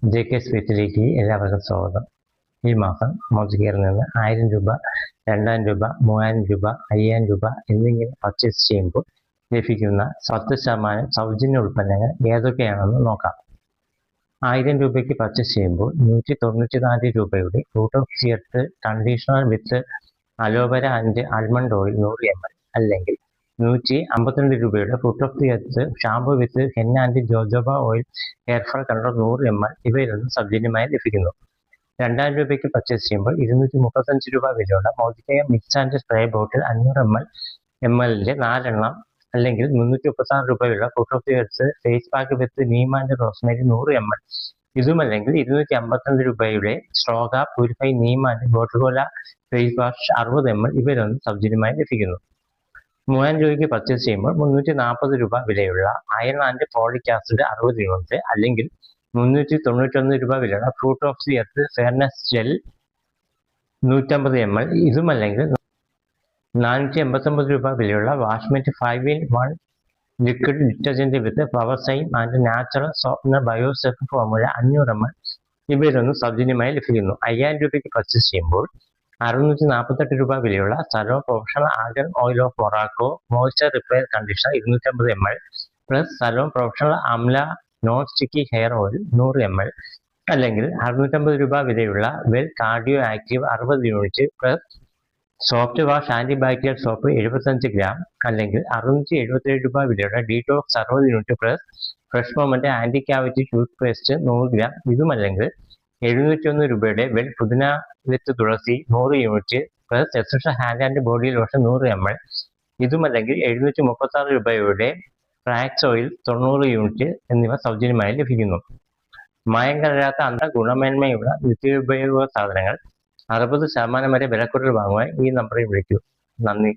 J K speciality എല്ലാവർക്കും സ്വാഗതം. ഈ മാസം മോസികെയറിൽ നിന്ന് 1000 രൂപ, 2000 രൂപ, 3000 രൂപ, 5000 രൂപ എന്നിങ്ങനെ പർച്ചേസ് ചെയ്യുമ്പോൾ ലഭിക്കുന്ന 10% സൗജന്യ ഉൽപ്പന്നങ്ങൾ ഏതൊക്കെയാണെന്ന് നോക്കാം. 1000 രൂപയ്ക്ക് പർച്ചേസ് ചെയ്യുമ്പോൾ 194 രൂപയുടെ റൂട്ട് ഓഫ് സിയർട്ട് conditioner with aloe vera and almond oil 100 ml, അല്ലെങ്കിൽ 152 രൂപയുടെ fruit of the earth shampoo with henna and jojoba oil hair fall control 100 ml ഇവയിലൊന്നും സൗജന്യമായി ലഭിക്കുന്നു. 2000 രൂപയ്ക്ക് പർച്ചേസ് ചെയ്യുമ്പോൾ 235 രൂപ വിലയുള്ള മോസികെയർ mix and spray bottle 500 ml 4 എണ്ണം, അല്ലെങ്കിൽ 336 രൂപയുള്ള fruit of the earth face pack with neem and rosemary 100 ml ഇതുമല്ലെങ്കിൽ 252 രൂപയുടെ സ്ട്രോഗ പ്യൂരിഫൈ നീം ആൻഡ് ബോട്ടിൽകോല ഫേസ് വാഷ് 60 ml ഇവയിലൊന്നും സൗജന്യമായി ലഭിക്കുന്നു. 3000 രൂപയ്ക്ക് പർച്ചേസ് ചെയ്യുമ്പോൾ 340 രൂപ വിലയുള്ള iron and folic acid 60 unit, അല്ലെങ്കിൽ 391 രൂപ വിലയുള്ള fruit of the earth fairness gel 150 ml ഇതുമല്ലെങ്കിൽ 489 രൂപ വിലയുള്ള വാഷ്മെറ്റ് 5-in-1 liquid detergent with flower sign and natural softener biosafe formula 500 ml ഇവയിലൊന്നും സൗജന്യമായി ലഭിക്കുന്നു. 5000 രൂപയ്ക്ക് പർച്ചേസ് ചെയ്യുമ്പോൾ 648 രൂപ വിലയുള്ള സലോ professional argan oil of Morocco moisture repair conditioner 250 ml plus സലോ professional amla non sticky hair oil 100 ml, അല്ലെങ്കിൽ 650 രൂപ വിലയുള്ള well cardio active 60 unit plus soft wash antibacterial soap 75 gram, അല്ലെങ്കിൽ 677 രൂപ വിലയുള്ള detox 60 unit plus fresh moment anti cavity toothpaste 100 gram ഇതുമല്ലെങ്കിൽ 701 രൂപയുടെ well pudina with tulsi 100 unit plus essential hand and body lotion 100 ml ഇതുമല്ലെങ്കിൽ 736 രൂപയുടെ ഫ്ലാക്സ് ഓയിൽ 90 യൂണിറ്റ് എന്നിവ സൗജന്യമായി ലഭിക്കുന്നു. മായം കലരാത്ത ഗുണമേന്മയുള്ള നിത്യോപയോഗ സാധനങ്ങൾ 60% വരെ വിലക്കുറവിൽ വാങ്ങുവാൻ ഈ നമ്പറിൽ വിളിക്കൂ. നന്ദി.